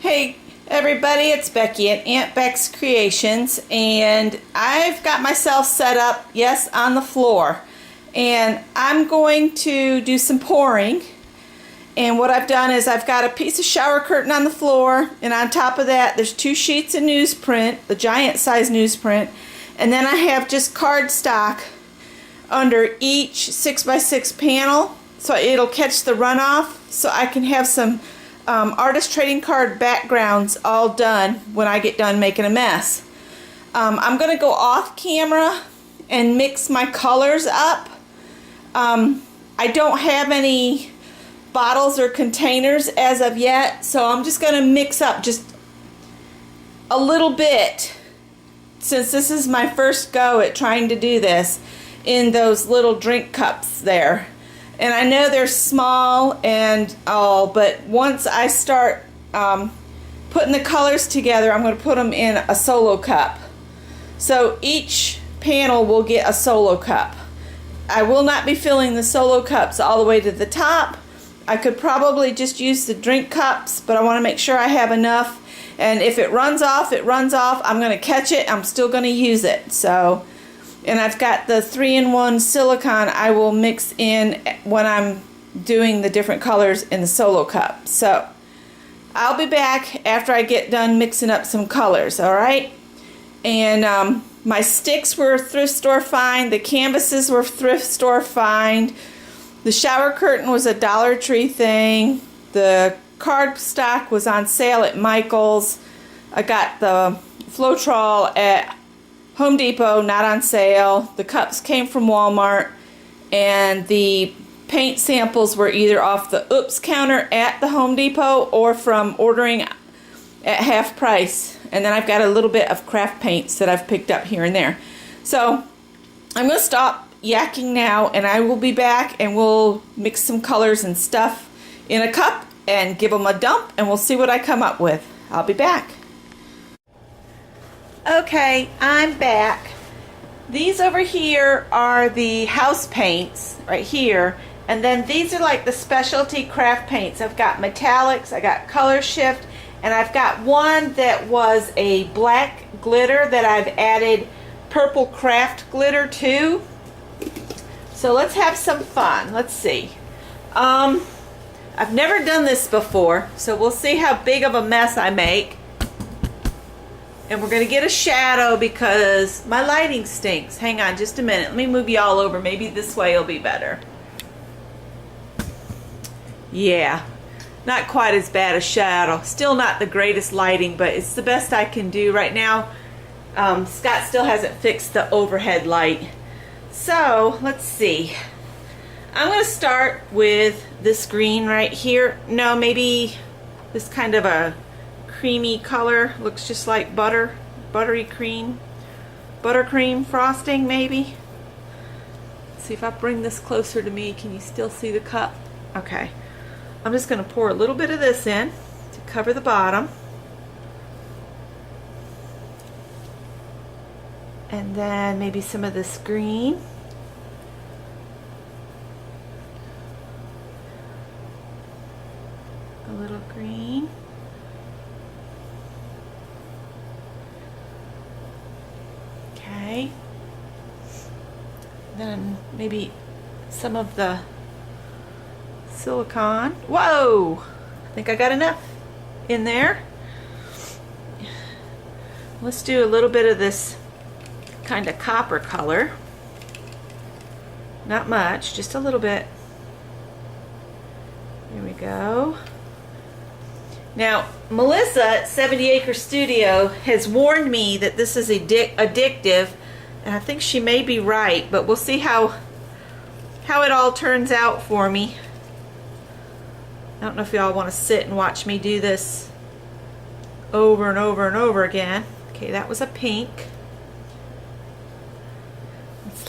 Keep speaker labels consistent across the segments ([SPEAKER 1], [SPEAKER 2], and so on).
[SPEAKER 1] Hey everybody, it's Becky at Aunt Beck's Creations, and I've got myself set up, yes, on the floor, and I'm going to do some pouring. And what I've done is I've got a piece of shower curtain on the floor, and on top of that there's 2 sheets of newsprint, the giant size newsprint, and then I have just cardstock under each 6x6 panel so it'll catch the runoff, so I can have some artist trading card backgrounds all done when I get done making a mess. I'm going to go off camera and mix my colors up. I don't have any bottles or containers as of yet, so I'm just going to mix up just a little bit, since this is my first go at trying to do this, in those little drink cups there. And I know they're small and all, but once I start putting the colors together, I'm going to put them in a solo cup. So each panel will get a solo cup. I will not be filling the solo cups all the way to the top. I could probably just use the drink cups, but I want to make sure I have enough. And if it runs off, it runs off. I'm going to catch it. I'm still going to use it. So. And I've got the 3-in-1 silicone I will mix in when I'm doing the different colors in the solo cup. So I'll be back after I get done mixing up some colors, alright? And my sticks were thrift store find, the canvases were thrift store find, the shower curtain was a Dollar Tree thing, the cardstock was on sale at Michael's, I got the Floetrol at Home Depot, not on sale. The cups came from Walmart, and the paint samples were either off the Oops counter at the Home Depot or from ordering at half price. And then I've got a little bit of craft paints that I've picked up here and there. So I'm going to stop yakking now, and I will be back and we'll mix some colors and stuff in a cup and give them a dump, and we'll see what I come up with. I'll be back. Okay, I'm back. These over here are the house paints right here, and then these are like the specialty craft paints. I've got metallics, I got color shift, and I've got one that was a black glitter that I've added purple craft glitter to. So let's have some fun. Let's see. I've never done this before, so we'll see how big of a mess I make. And we're going to get a shadow because my lighting stinks. Hang on just a minute. Let me move you all over. Maybe this way will be better. Yeah, not quite as bad a shadow. Still not the greatest lighting, but it's the best I can do right now. Scott still hasn't fixed the overhead light. So, let's see. I'm going to start with this green right here. No, maybe this kind of a creamy color, looks just like buttery cream, buttercream frosting maybe. Let's see if I bring this closer to me. Can you still see the cup? Okay, I'm just going to pour a little bit of this in to cover the bottom, and then maybe some of this green. A little green. Then maybe some of the silicone. Whoa! I think I got enough in there. Let's do a little bit of this kind of copper color. Not much, just a little bit. There we go. Now, Melissa at 70 Acre Studio has warned me that this is addictive, and I think she may be right, but we'll see how it all turns out for me. I don't know if y'all want to sit and watch me do this over and over and over again. Okay, that was a pink.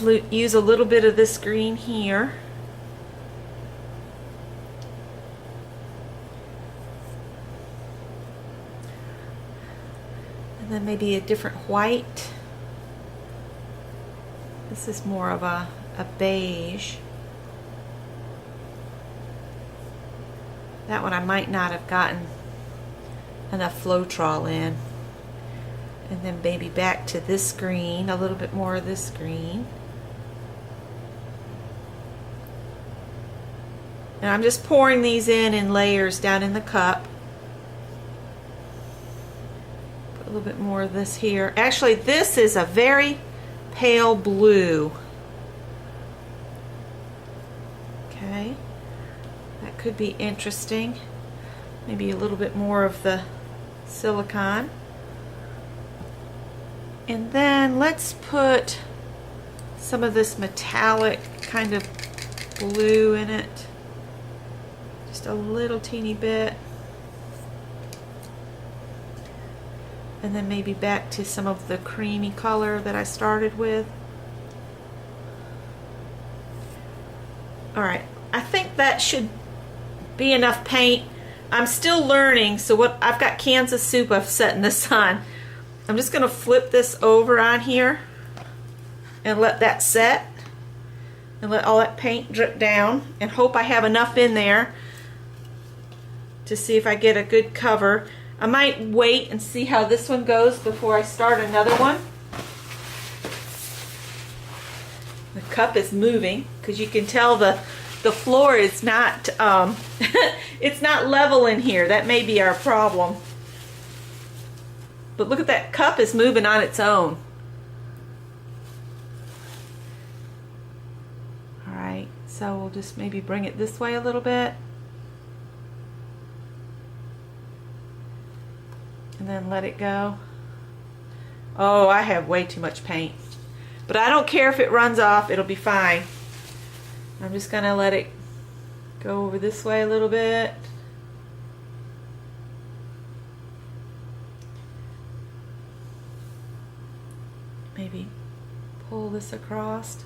[SPEAKER 1] Let's use a little bit of this green here. And then maybe a different white. This is more of a beige. That one I might not have gotten enough Floetrol in. And then maybe back to this green, a little bit more of this green. And I'm just pouring these in layers down in the cup. Put a little bit more of this here. Actually, this is a very pale blue. Okay, that could be interesting. Maybe a little bit more of the silicone. And then let's put some of this metallic kind of blue in it. Just a little teeny bit. And then maybe back to some of the creamy color that I started with. Alright, I think that should be enough paint. I'm still learning, so what I've got cans of soup I've set in the sun. I'm just going to flip this over on here and let that set and let all that paint drip down and hope I have enough in there to see if I get a good cover. I might wait and see how this one goes before I start another one. The cup is moving because you can tell the floor is not it's not level in here. That may be our problem. But look at that, cup is moving on its own. Alright, so we'll just maybe bring it this way a little bit. And then let it go. Oh, I have way too much paint. But I don't care if it runs off, it'll be fine. I'm just going to let it go over this way a little bit. Maybe pull this across.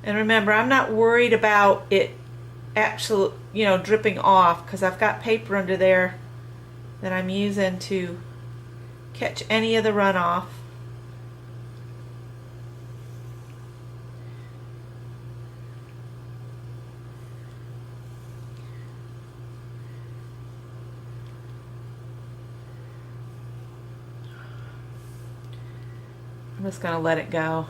[SPEAKER 1] And remember, I'm not worried about it actually, dripping off, because I've got paper under there that I'm using to catch any of the runoff. I'm just going to let it go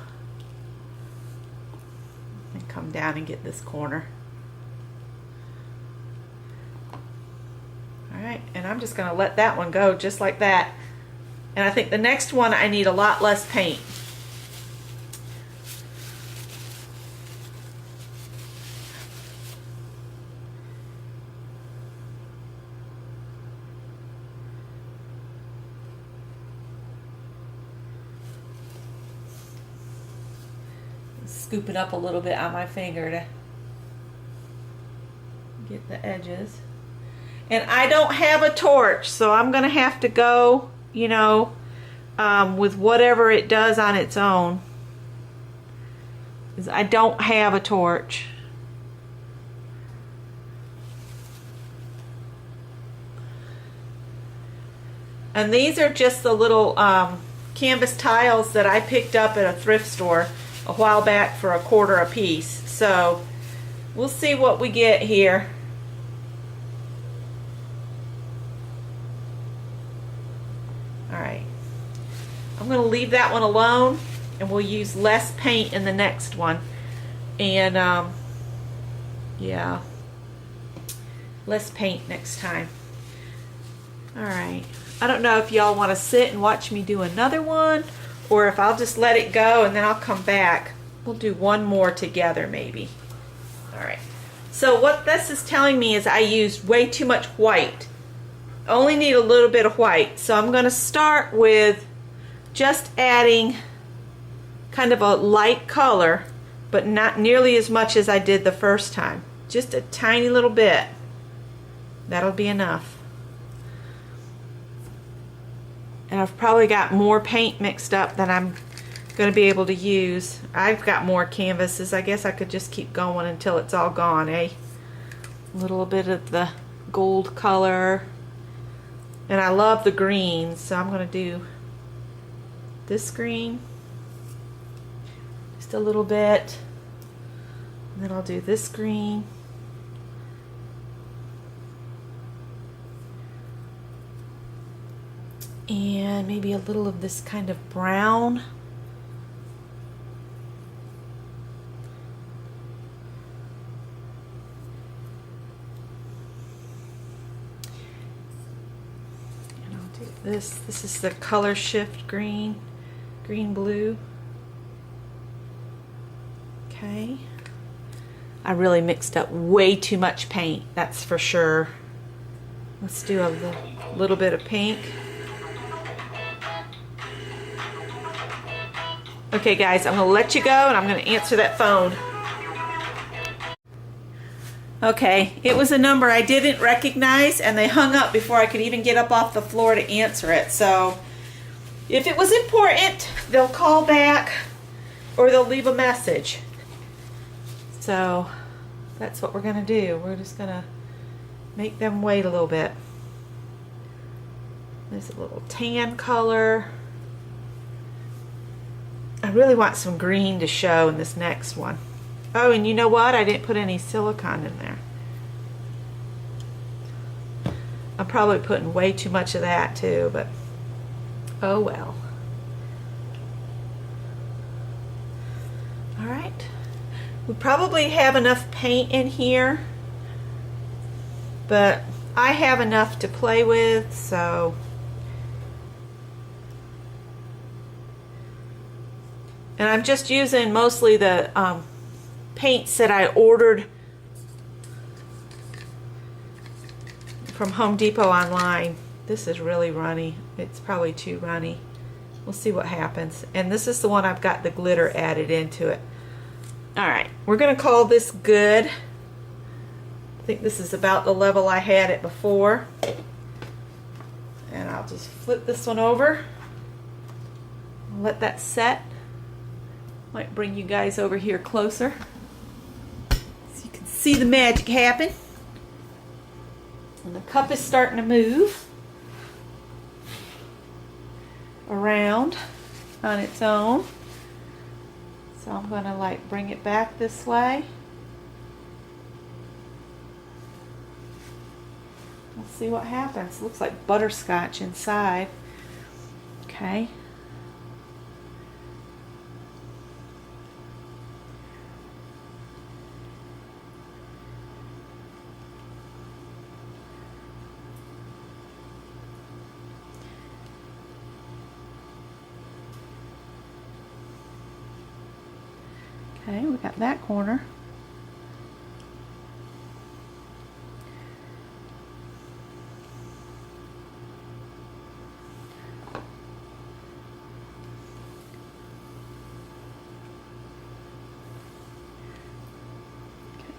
[SPEAKER 1] and come down and get this corner. Alright, and I'm just going to let that one go just like that. And I think the next one I need a lot less paint. Scoop it up a little bit on my finger to get the edges. And I don't have a torch, so I'm going to have to go, with whatever it does on its own. I don't have a torch. And these are just the little canvas tiles that I picked up at a thrift store a while back for $1 a piece. So we'll see what we get here. Alright, I'm going to leave that one alone, and we'll use less paint in the next one. And yeah, less paint next time. Alright, I don't know if y'all want to sit and watch me do another one, or if I'll just let it go and then I'll come back. We'll do one more together maybe. Alright, so what this is telling me is I used way too much white. Only need a little bit of white. So I'm going to start with just adding kind of a light color, but not nearly as much as I did the first time. Just a tiny little bit. That'll be enough. And I've probably got more paint mixed up than I'm going to be able to use. I've got more canvases. I guess I could just keep going until it's all gone, eh? A little bit of the gold color. And I love the greens, so I'm going to do this green. Just a little bit. And then I'll do this green. And maybe a little of this kind of brown. And I'll do this. This is the Color Shift green, green blue. Okay. I really mixed up way too much paint, that's for sure. Let's do a little bit of pink. Okay guys, I'm gonna let you go and I'm gonna answer that phone. Okay, it was a number I didn't recognize and they hung up before I could even get up off the floor to answer it. So if it was important, they'll call back or they'll leave a message. So that's what we're gonna do. We're just gonna make them wait a little bit. There's a little tan color. I really want some green to show in this next one. Oh, and you know what? I didn't put any silicone in there. I'm probably putting way too much of that too, but oh well. All right. We probably have enough paint in here, but I have enough to play with, so. And I'm just using mostly the paints that I ordered from Home Depot online. This is really runny. It's probably too runny. We'll see what happens. And this is the one I've got the glitter added into it. Alright, we're going to call this good. I think this is about the level I had it before. And I'll just flip this one over. Let that set. Might bring you guys over here closer so you can see the magic happen. And the cup is starting to move around on its own. So I'm going to like bring it back this way. Let's see what happens. Looks like butterscotch inside. Okay. Okay, we got that corner. Okay,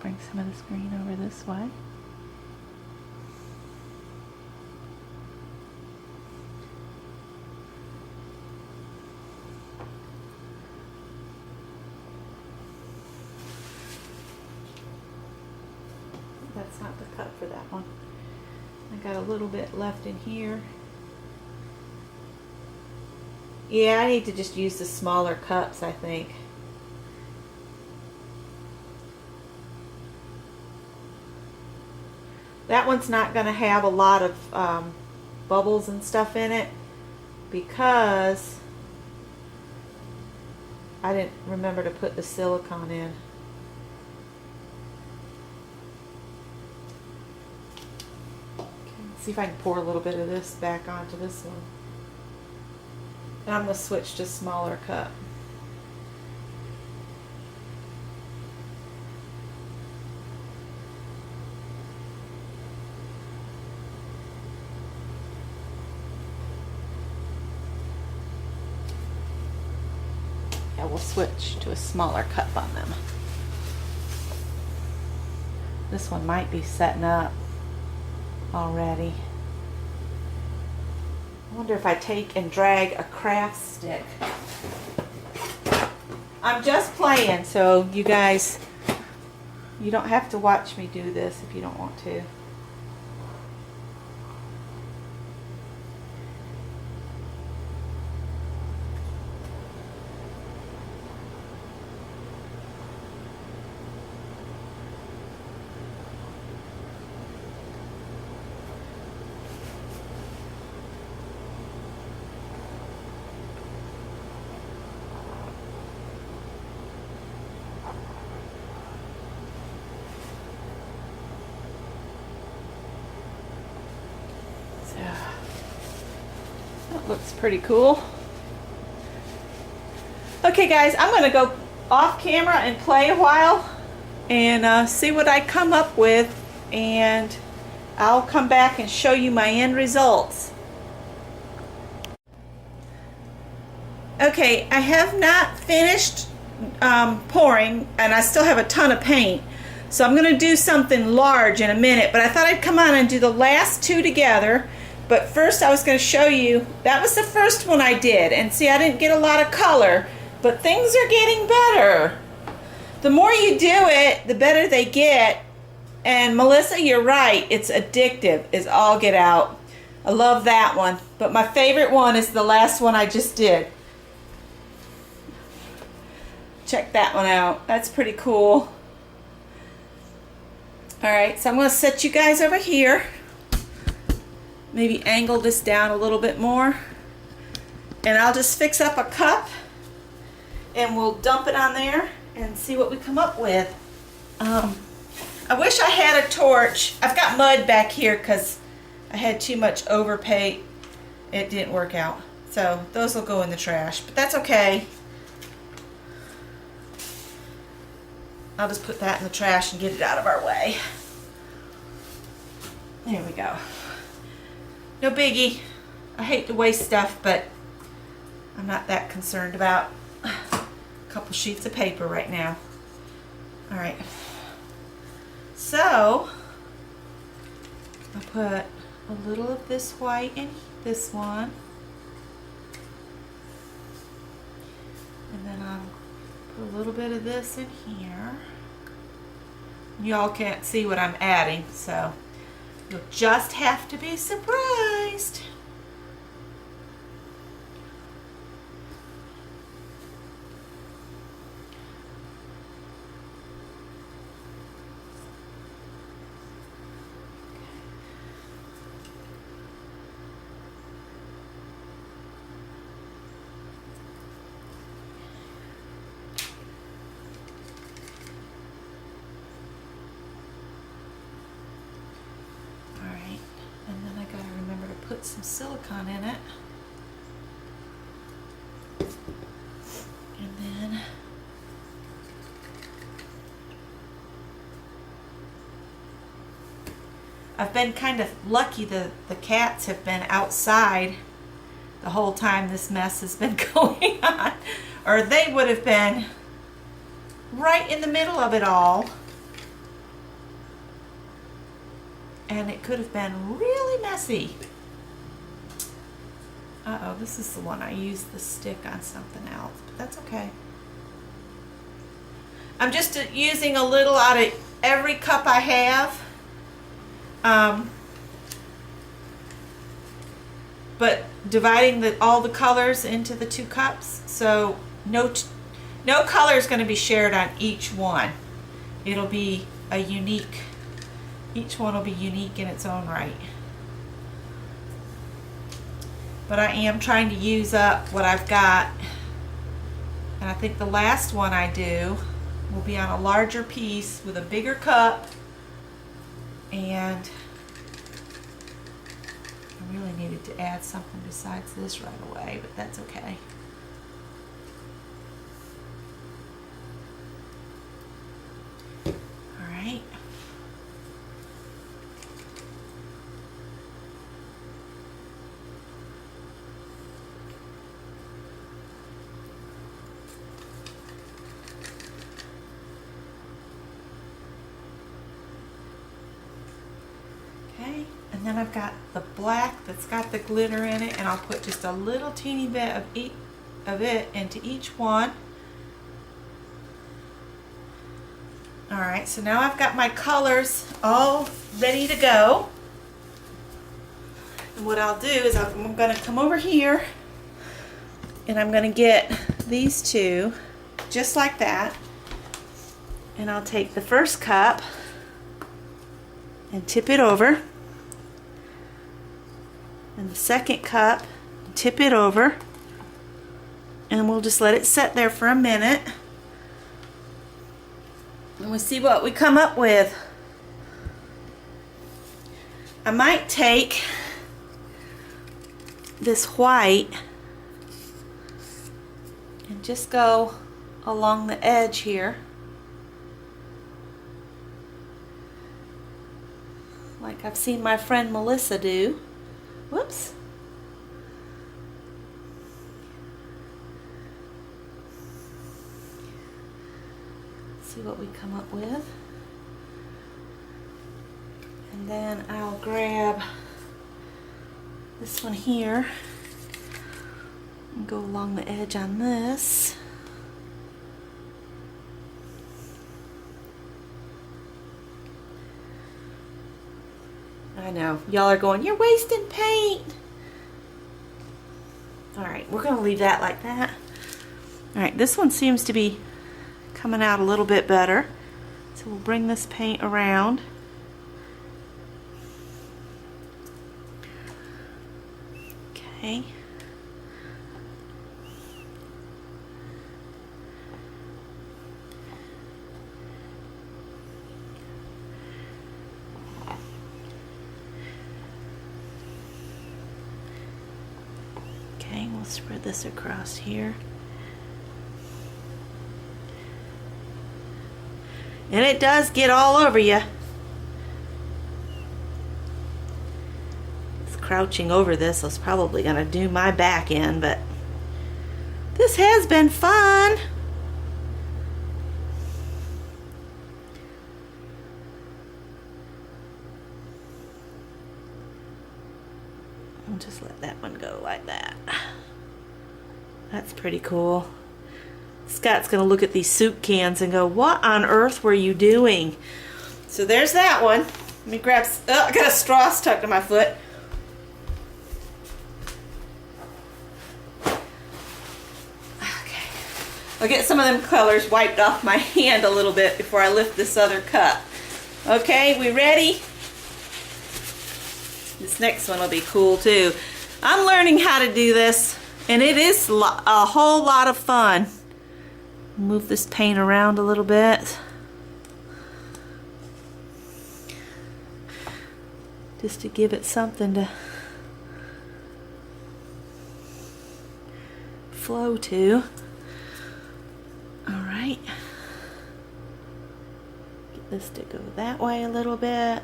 [SPEAKER 1] bring some of this green over this way. That's not the cut for that one. I got a little bit left in here. Yeah, I need to just use the smaller cups, I think. That one's not going to have a lot of bubbles and stuff in it because I didn't remember to put the silicone in. See if I can pour a little bit of this back onto this one. And I'm going to switch to smaller cup. Yeah, we'll switch to a smaller cup on them. This one might be setting up already. I wonder if I take and drag a craft stick. I'm just playing, so you guys, you don't have to watch me do this if you don't want to. Looks pretty cool. Okay guys, I'm going to go off camera and play a while and see what I come up with, and I'll come back and show you my end results. Okay, I have not finished pouring, and I still have a ton of paint, so I'm going to do something large in a minute, but I thought I'd come on and do the last two together. But first I was going to show you, that was the first one I did, and see, I didn't get a lot of color, but things are getting better. The more you do it, the better they get. And Melissa, you're right, it's addictive as all get out. I love that one, but my favorite one is the last one I just did. Check that one out. That's pretty cool. Alright, so I'm going to set you guys over here. Maybe angle this down a little bit more. And I'll just fix up a cup and we'll dump it on there and see what we come up with. I wish I had a torch. I've got mud back here because I had too much overpaint. It didn't work out. So those will go in the trash, but that's okay. I'll just put that in the trash and get it out of our way. There we go. No biggie. I hate to waste stuff, but I'm not that concerned about a couple sheets of paper right now. All right. So I'll put a little of this white in this one. And then I'll put a little bit of this in here. Y'all can't see what I'm adding, so you'll just have to be surprised. Put some silicone in it, and then I've been kind of lucky. The cats have been outside the whole time this mess has been going on, or they would have been right in the middle of it all, and it could have been really messy. Uh-oh, this is the one I used the stick on something else, but that's okay. I'm just using a little out of every cup I have. But dividing all the colors into the 2 cups, so no color is going to be shared on each one. It'll be a unique, each one will be unique in its own right. But I am trying to use up what I've got, and I think the last one I do will be on a larger piece with a bigger cup, and I really needed to add something besides this right away, but that's okay. All right. And then I've got the black that's got the glitter in it, and I'll put just a little teeny bit of it into each one. Alright, so now I've got my colors all ready to go. And what I'll do is I'm going to come over here and I'm going to get these two just like that. And I'll take the first cup and tip it over. And the second cup, tip it over, and we'll just let it sit there for a minute, and we'll see what we come up with. I might take this white and just go along the edge here, like I've seen my friend Melissa do. Whoops. See what we come up with. And then I'll grab this one here and go along the edge on this. I know, y'all are going, you're wasting paint. Alright, we're going to leave that like that. Alright, this one seems to be coming out a little bit better. So we'll bring this paint around. Okay. Okay, we'll spread this across here. And it does get all over you. It's crouching over this, so it's probably going to do my back in, but this has been fun. I'll just let that one go like that. That's pretty cool. Scott's going to look at these soup cans and go, what on earth were you doing? So there's that one. Let me grab, I got a straw stuck to my foot. Okay. I'll get some of them colors wiped off my hand a little bit before I lift this other cup. Okay, we ready? This next one will be cool too. I'm learning how to do this, and it is a whole lot of fun. Move this paint around a little bit. Just to give it something to flow to. Alright. Get this to go that way a little bit.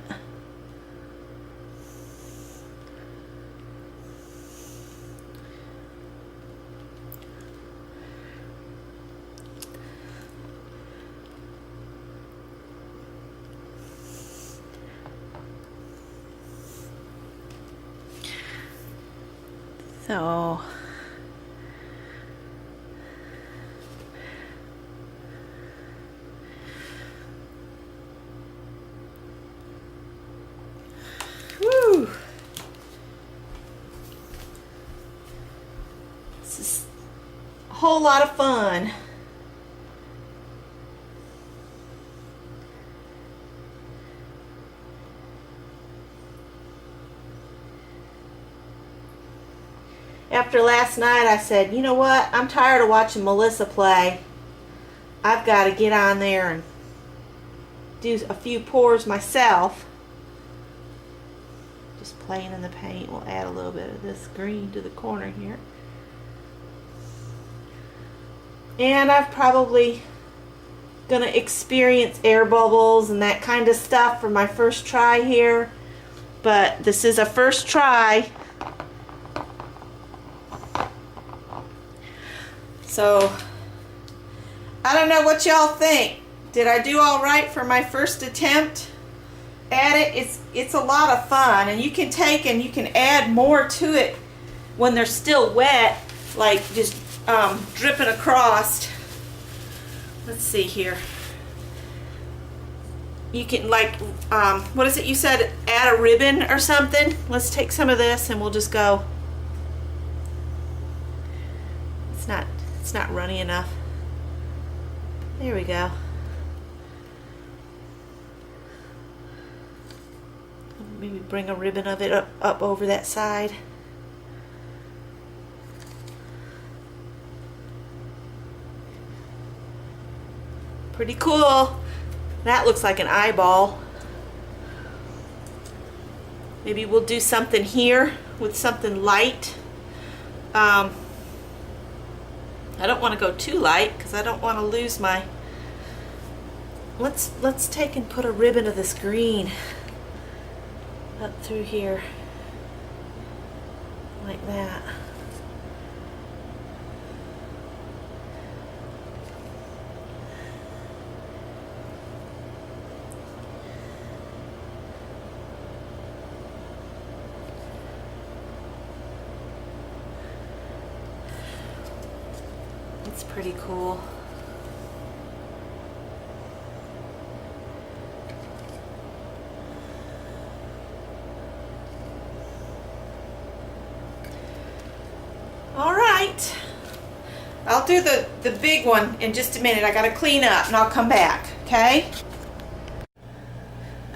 [SPEAKER 1] So whew. This is a whole lot of fun. After last night, I said, you know what? I'm tired of watching Melissa play. I've got to get on there and do a few pours myself. Just playing in the paint. We'll add a little bit of this green to the corner here. And I'm probably going to experience air bubbles and that kind of stuff for my first try here. But this is a first try. So, I don't know what y'all think. Did I do all right for my first attempt at it? It's a lot of fun, and you can take and you can add more to it when they're still wet, like just dripping across. Let's see here. You can, like, what is it you said? Add a ribbon or something? Let's take some of this and we'll just go. It's not runny enough. There we go. Maybe bring a ribbon of it up over that side. Pretty cool. That looks like an eyeball. Maybe we'll do something here with something light I don't want to go too light because I don't want to lose my... Let's take and put a ribbon of this green up through here like that. It's pretty cool. All right, I'll do the big one in just a minute. I gotta clean up and I'll come back, okay?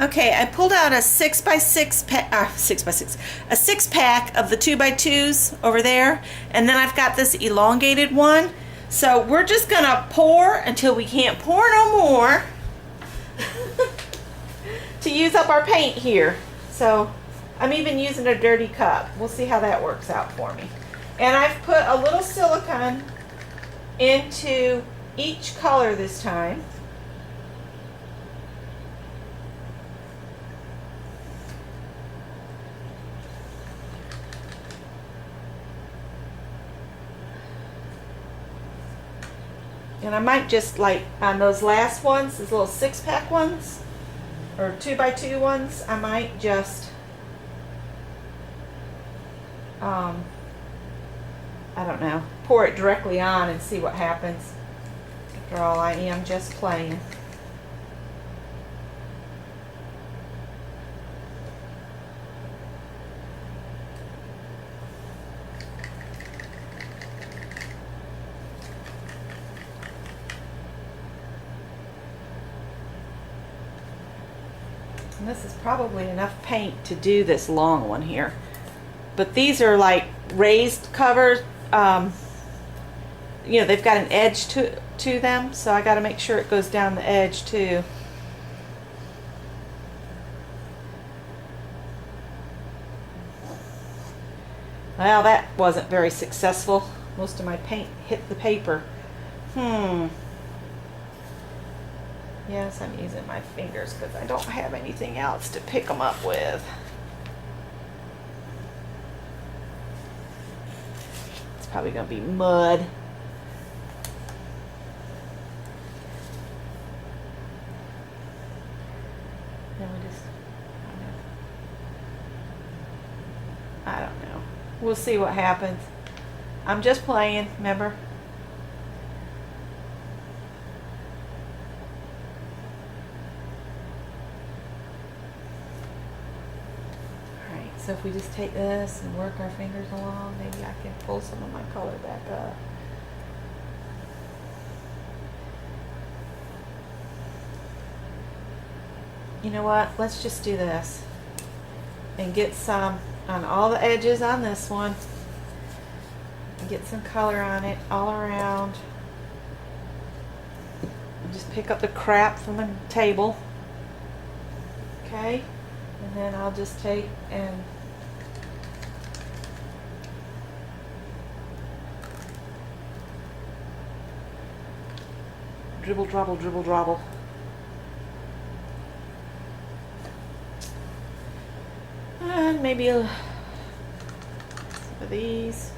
[SPEAKER 1] Okay, I pulled out a 6x6 pack, a 6-pack of the 2x2s over there, and then I've got this elongated one. So we're just gonna pour until we can't pour no more to use up our paint here. So I'm even using a dirty cup. We'll see how that works out for me. And I've put a little silicone into each color this time. And I might just, like on those last ones, these little 6-pack ones, or 2x2 ones, I might just, I don't know, pour it directly on and see what happens. After all, I am just playing. And this is probably enough paint to do this long one here. But these are like raised covers. You know, they've got an edge to them, so I got to make sure it goes down the edge too. Well, that wasn't very successful. Most of my paint hit the paper. Yes, I'm using my fingers because I don't have anything else to pick them up with. It's probably going to be mud. Then we just, I don't know. We'll see what happens. I'm just playing, remember? So if we just take this and work our fingers along, maybe I can pull some of my color back up. You know what? Let's just do this and get some on all the edges on this one. And get some color on it all around. And just pick up the crap from the table. Okay? And then I'll just take and dribble, drabble, dribble, drabble. And maybe some of these.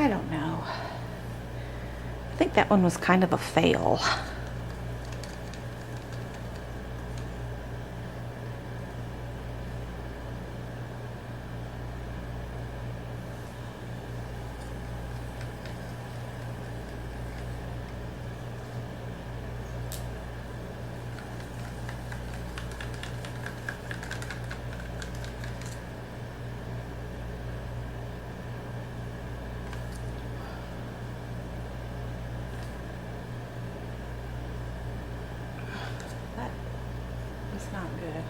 [SPEAKER 1] I don't know. I think that one was kind of a fail. That's not good.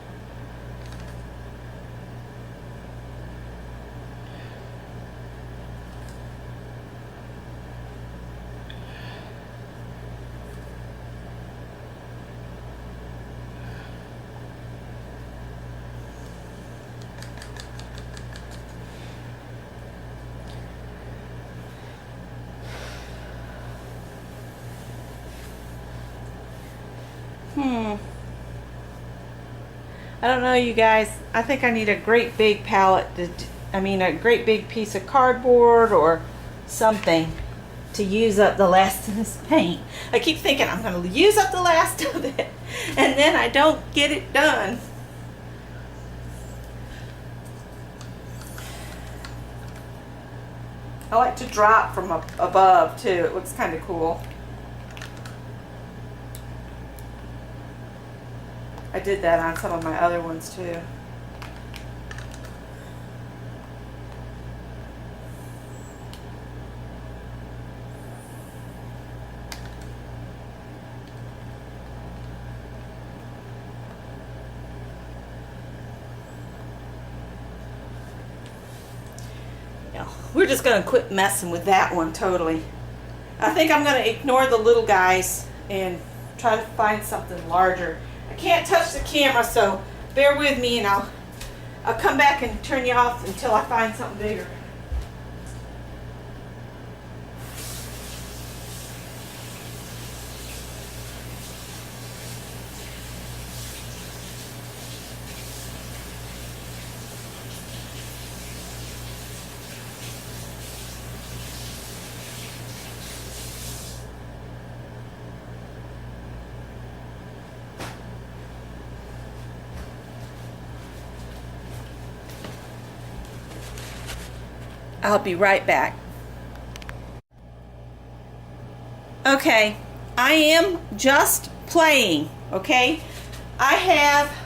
[SPEAKER 1] I don't know, you guys. I think I need a great big palette a great big piece of cardboard or something to use up the last of this paint. I keep thinking I'm going to use up the last of it, and then I don't get it done. I like to drop from above too. It looks kind of cool. I did that on some of my other ones too. No, we're just going to quit messing with that one totally. I think I'm going to ignore the little guys and try to find something larger. I can't touch the camera, so bear with me, and I'll come back and turn you off until I find something bigger. I'll be right back. Okay, I am just playing, okay? I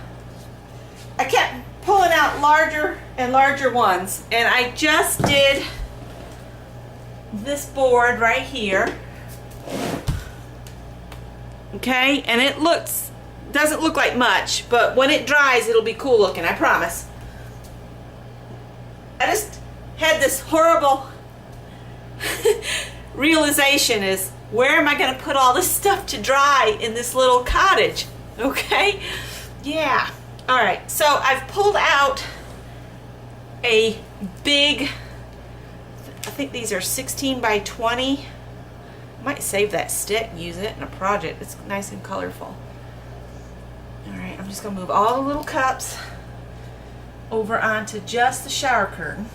[SPEAKER 1] kept pulling out larger and larger ones, and I just did this board right here. Okay, and it doesn't look like much, but when it dries, it'll be cool looking, I promise. I just had this horrible realization is, where am I going to put all this stuff to dry in this little cottage? Okay? Yeah. All right. So I've pulled out a big, I think these are 16 by 20. I might save that stick and use it in a project. It's nice and colorful. All right. I'm just going to move all the little cups over onto just the shower curtain.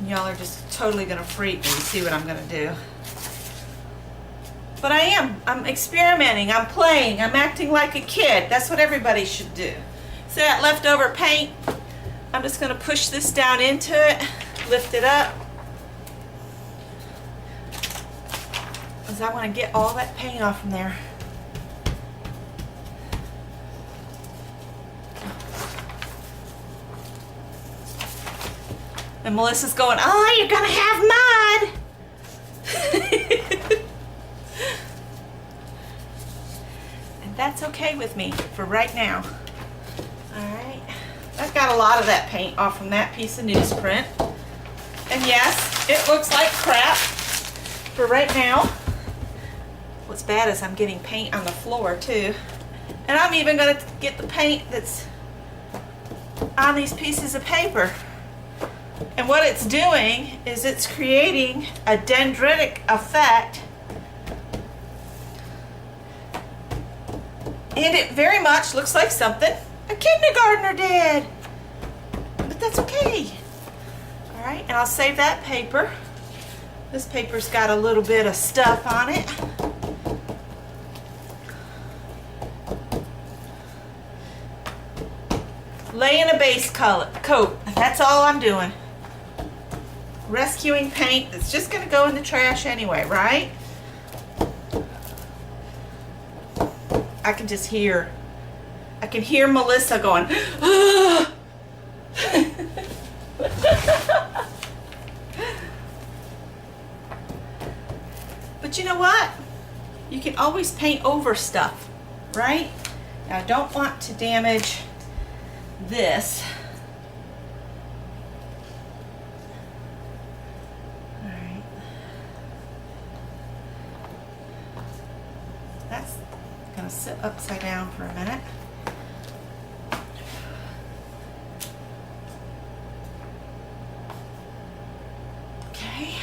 [SPEAKER 1] Y'all are just totally gonna freak when you see what I'm gonna do. But I'm experimenting, I'm playing, I'm acting like a kid. That's what everybody should do. So that leftover paint, I'm just gonna push this down into it, lift it up. Because I wanna get all that paint off from there. And Melissa's going, oh, you're gonna have mud. And that's okay with me for right now. All right, I've got a lot of that paint off from that piece of newsprint. And yes, it looks like crap for right now. What's bad is I'm getting paint on the floor too. And I'm even gonna get the paint that's on these pieces of paper. And what it's doing is it's creating a dendritic effect And it very much looks like something a kindergartner did. But that's okay. All right, and I'll save that paper. This paper's got a little bit of stuff on it. Laying a base coat. That's all I'm doing. Rescuing paint that's just gonna go in the trash anyway, right? I can hear Melissa going, ah! But you know what? You can always paint over stuff, right? Now I don't want to damage this. All right. That's gonna sit upside down for a minute. Okay.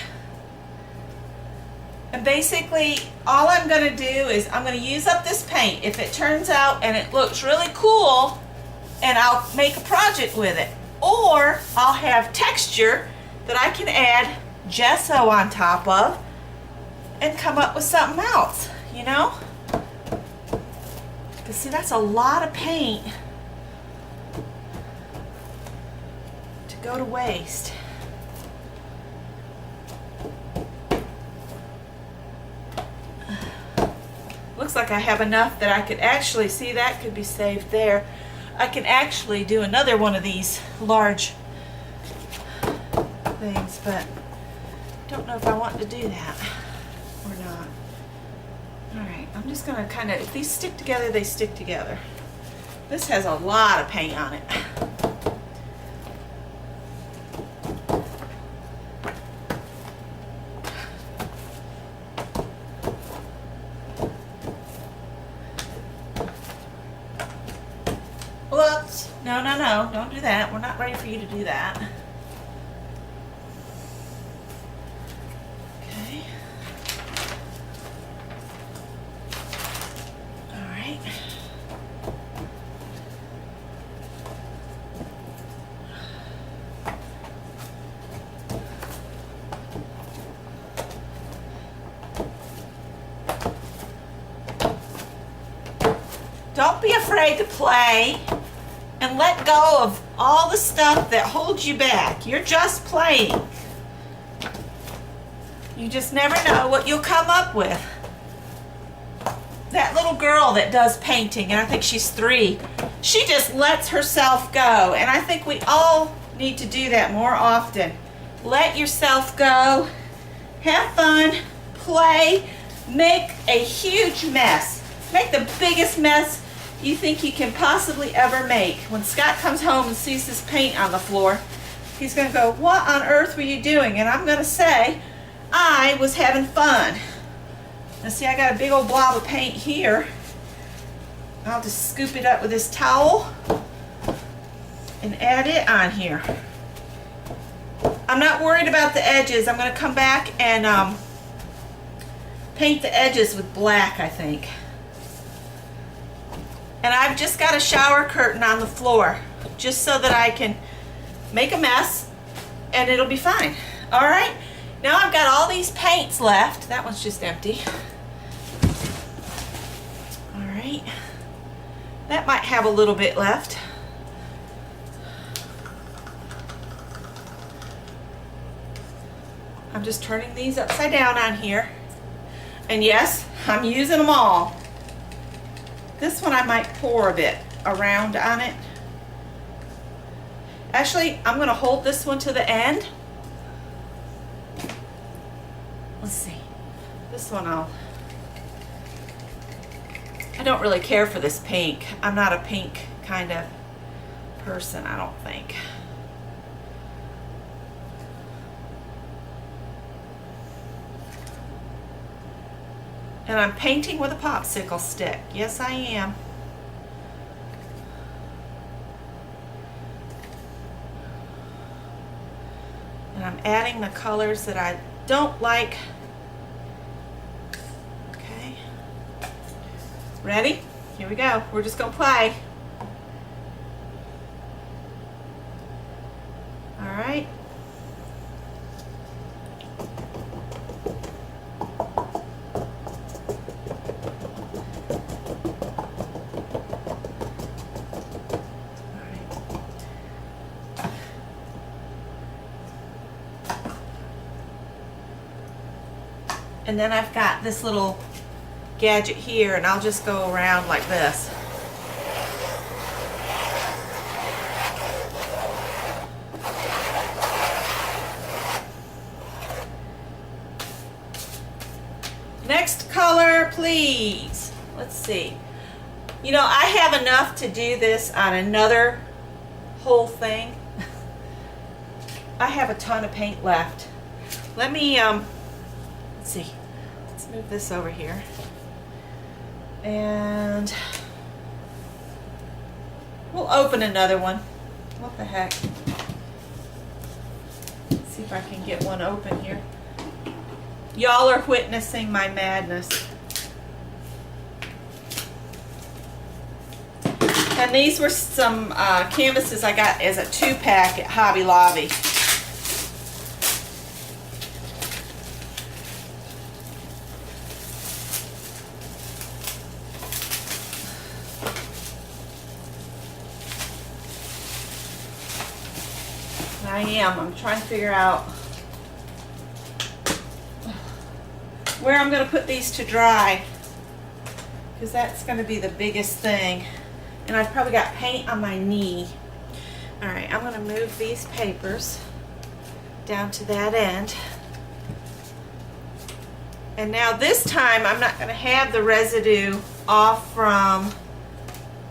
[SPEAKER 1] And basically all I'm going to do is I'm going to use up this paint. If it turns out and it looks really cool, and I'll make a project with it. Or I'll have texture that I can add gesso on top of and come up with something else, you know? Because see, that's a lot of paint to go to waste. Looks like I have enough that I could actually, see, that could be saved there. I can actually do another one of these large things, but don't know if I want to do that or not. Alright, I'm just going to kind of, if these stick together, they stick together. This has a lot of paint on it. Whoops. No, no, no. Don't do that. We're not ready for you to do that. Okay. All right. Don't be afraid to play. And let go of all the stuff that holds you back. You're just playing. You just never know what you'll come up with. That little girl that does painting, and I think she's 3, she just lets herself go. And I think we all need to do that more often. Let yourself go. Have fun. Play. Make a huge mess. Make the biggest mess you think you can possibly ever make. When Scott comes home and sees this paint on the floor, he's going to go, what on earth were you doing? And I'm going to say, I was having fun. Now see, I got a big old blob of paint here. I'll just scoop it up with this towel and add it on here. I'm not worried about the edges. I'm going to come back and paint the edges with black, I think. And I've just got a shower curtain on the floor just so that I can make a mess and it'll be fine. All right, now I've got all these paints left. That one's just empty. All right, that might have a little bit left. I'm just turning these upside down on here. And yes, I'm using them all. This one I might pour a bit around on it. Actually, I'm going to hold this one to the end. Let's see. This one I don't really care for this pink. I'm not a pink kind of person, I don't think. And I'm painting with a popsicle stick. Yes, I am. And I'm adding the colors that I don't like. Okay. Ready? Here we go. We're just gonna play. All right. And then I've got this little gadget here, and I'll just go around like this. Next color, please. Let's see. You know, I have enough to do this on another whole thing. I have a ton of paint left. Let me, let's see. Let's move this over here. And we'll open another one. What the heck? Let's see if I can get one open here. Y'all are witnessing my madness. And these were some canvases I got as a 2-pack at Hobby Lobby. I'm trying to figure out where I'm going to put these to dry, because that's going to be the biggest thing. And I've probably got paint on my knee. Alright, I'm going to move these papers down to that end. And now this time I'm not going to have the residue off from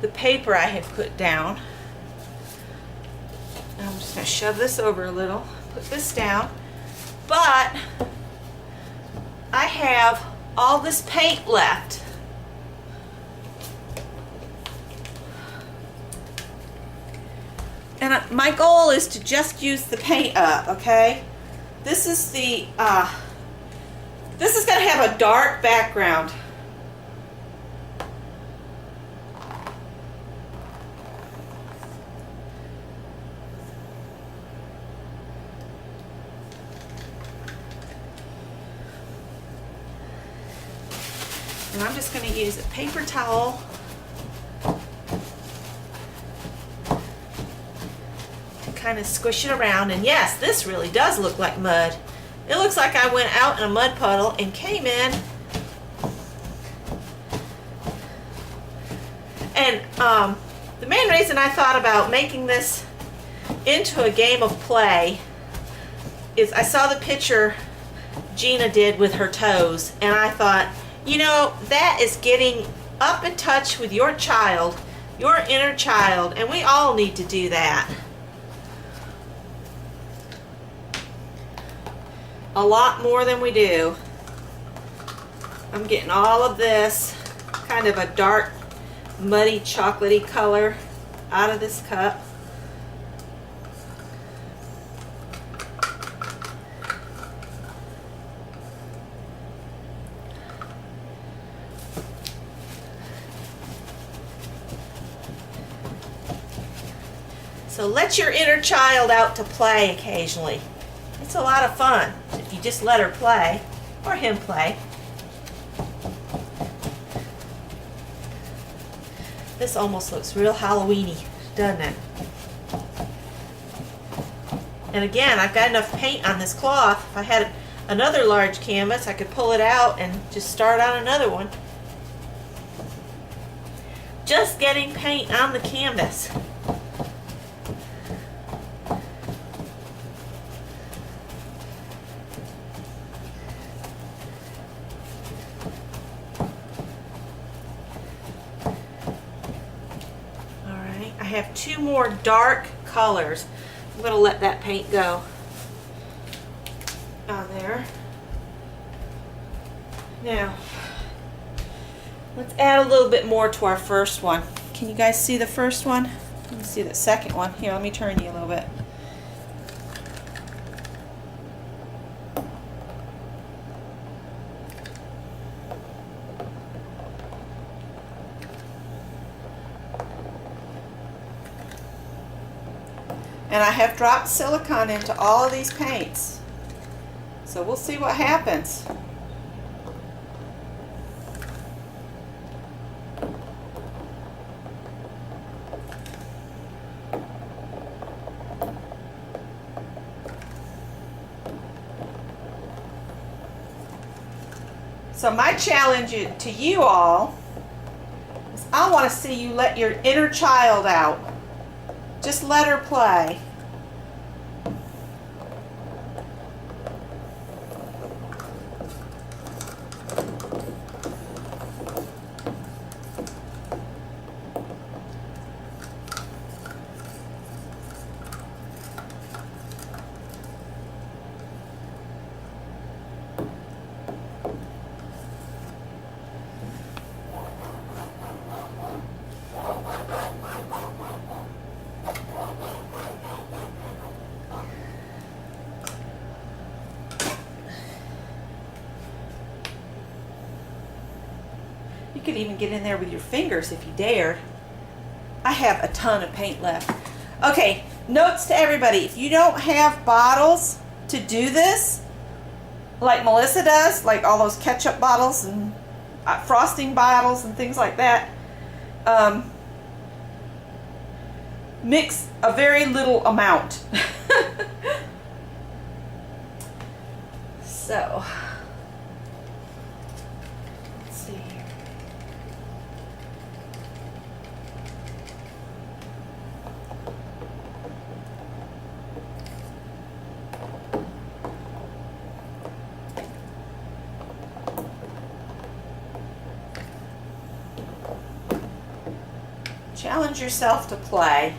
[SPEAKER 1] the paper I had put down. I'm just going to shove this over a little, put this down, but I have all this paint left. And my goal is to just use the paint up, okay? This is the, this is going to have a dark background. And I'm just going to use a paper towel and kind of squish it around. And yes, this really does look like mud. It looks like I went out in a mud puddle and came in. And the main reason I thought about making this into a game of play is I saw the picture Gina did with her toes, and I thought, you know, that is getting up in touch with your child, your inner child, and we all need to do that. A lot more than we do. I'm getting all of this kind of a dark, muddy, chocolatey color out of this cup. So let your inner child out to play occasionally. It's a lot of fun if you just let her play, or him play. This almost looks real Halloween-y, doesn't it? And again, I've got enough paint on this cloth. If I had another large canvas, I could pull it out and just start on another one. Just getting paint on the canvas. I have two more dark colors. I'm going to let that paint go on there. Now, let's add a little bit more to our first one. Can you guys see the first one? Let me see the second one. Here, let me turn you a little bit. And I have dropped silicone into all of these paints. So we'll see what happens. So my challenge to you all is I want to see you let your inner child out. Just let her play. You could even get in there with your fingers if you dared. I have a ton of paint left. Okay, notes to everybody. If you don't have bottles to do this, like Melissa does, like all those ketchup bottles and frosting bottles and things like that, mix a very little amount. So, let's see here. Challenge yourself to play.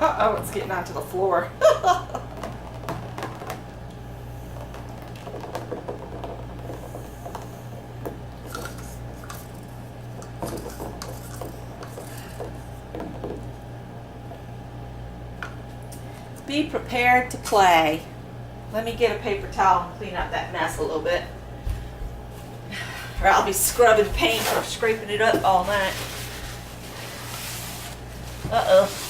[SPEAKER 1] Uh-oh, it's getting onto the floor. Be prepared to play. Let me get a paper towel and clean up that mess a little bit. Or I'll be scrubbing paint or scraping it up all night. Uh-oh.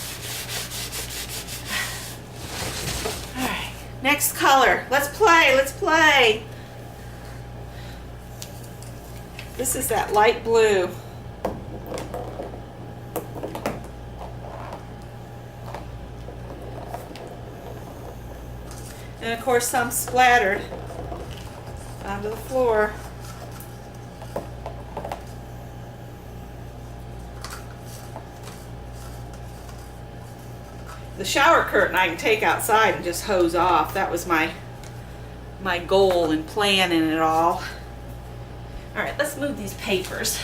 [SPEAKER 1] Alright, next color. Let's play, let's play. This is that light blue. And of course some splattered onto the floor. The shower curtain I can take outside and just hose off. That was my goal in planning it all. Alright, let's move these papers.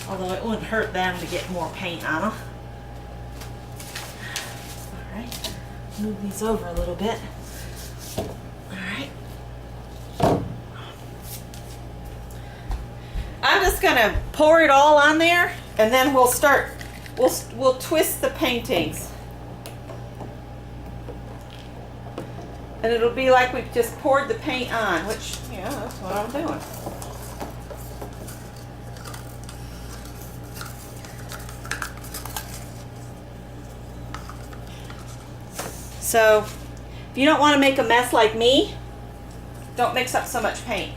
[SPEAKER 1] Although it wouldn't hurt them to get more paint on them. Alright, move these over a little bit. Alright. I'm just gonna pour it all on there and then we'll start, we'll twist the paintings. And it'll be like we've just poured the paint on, which, you know, that's what I'm doing. So, if you don't want to make a mess like me, don't mix up so much paint.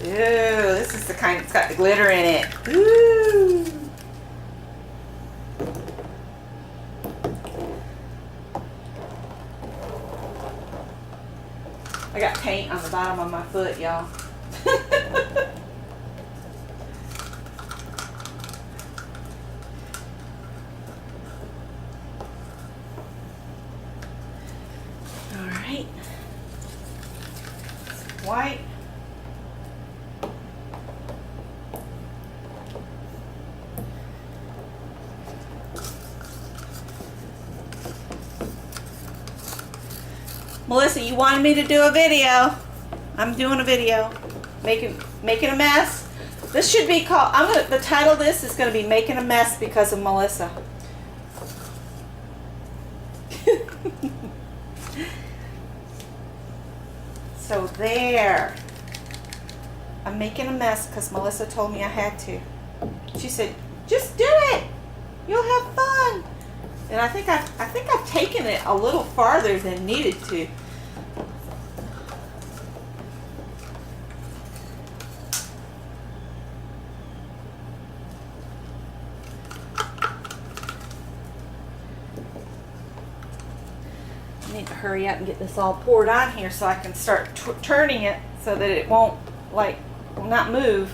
[SPEAKER 1] Ooh, this is the kind that's got the glitter in it. Ooh. paint on the bottom of my foot, y'all. All right. White. Melissa, you wanted me to do a video. I'm doing a video. Making a mess. This should be called, the title of this is gonna be Making a Mess Because of Melissa. So there. I'm making a mess because Melissa told me I had to. She said, just do it. You'll have fun. And I think I've taken it a little farther than needed to. I need to hurry up and get this all poured on here so I can start turning it so that it won't will not move.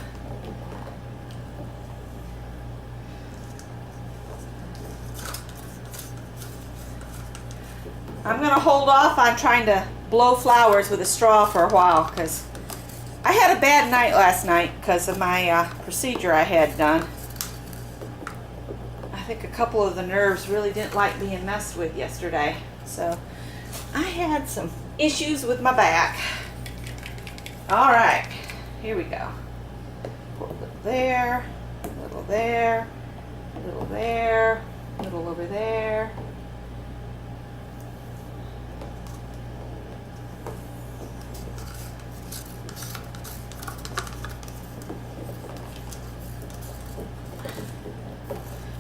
[SPEAKER 1] I'm going to hold off on trying to blow flowers with a straw for a while because I had a bad night last night because of my procedure I had done. I think a couple of the nerves really didn't like being messed with yesterday. So I had some issues with my back. All right, here we go. Pour a little there, a little there, a little there, a little over there.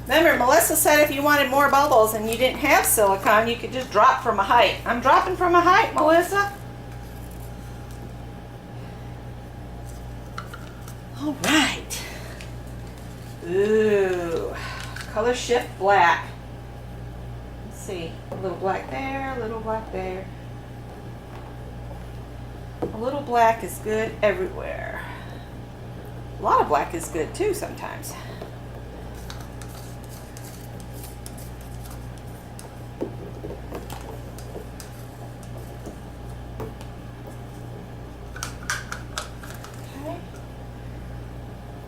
[SPEAKER 1] Remember, Melissa said if you wanted more bubbles and you didn't have silicone, you could just drop from a height. I'm dropping from a height, Melissa. All right. Ooh, color shift black. Let's see, a little black there, a little black there. A little black is good everywhere. A lot of black is good too sometimes.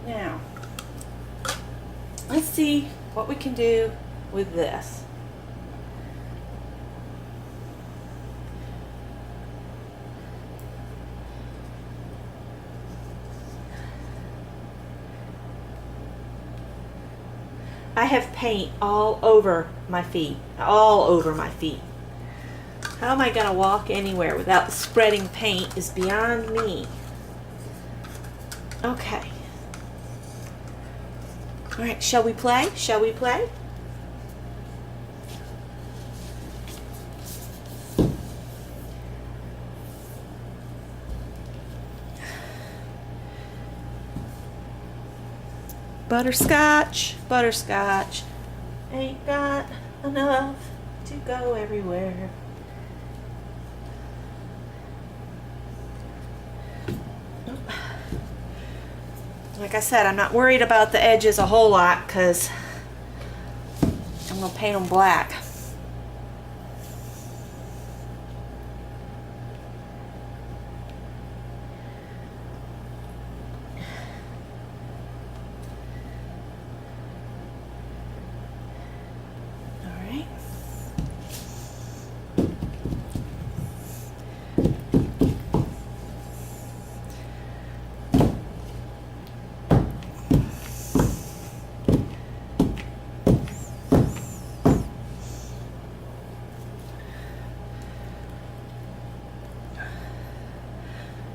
[SPEAKER 1] Now, let's see what we can do with this. I have paint all over my feet, all over my feet. How am I going to walk anywhere without spreading paint is beyond me. Okay. All right, shall we play? Shall we play? Butterscotch, butterscotch, ain't got enough to go everywhere. Like I said, I'm not worried about the edges a whole lot because I'm going to paint them black.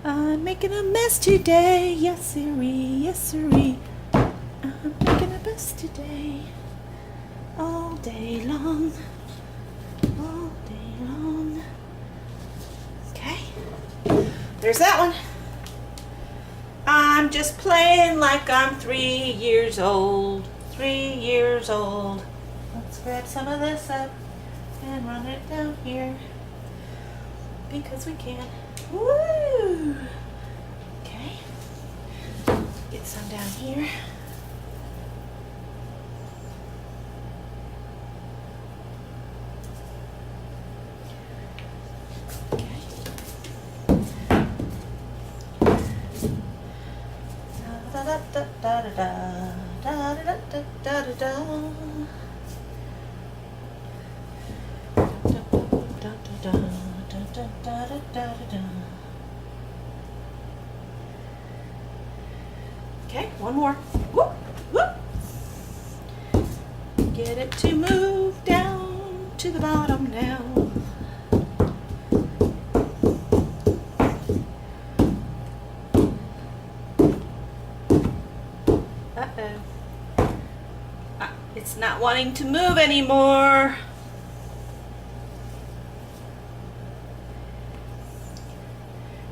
[SPEAKER 1] I'm making a mess today, yes sirree, yes sirree. I'm making a mess today, all day long, all day long. Okay, there's that one. I'm just playing like I'm 3 years old, 3 years old. Let's grab some of this up and run it down here, because we can. Woo! Okay. Get some down here. Okay, one more. Whoop, whoop. Get it to move down to the bottom now. Uh-oh. It's not wanting to move anymore.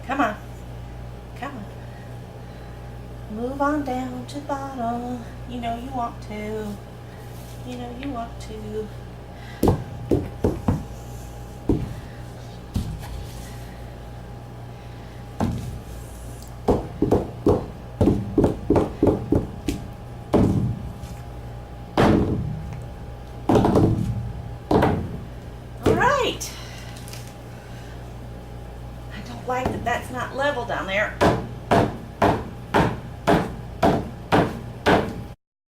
[SPEAKER 1] Come on. Come on. Move on down to the bottom. You know you want to. You know you want to. All right. I don't like that that's not level down there.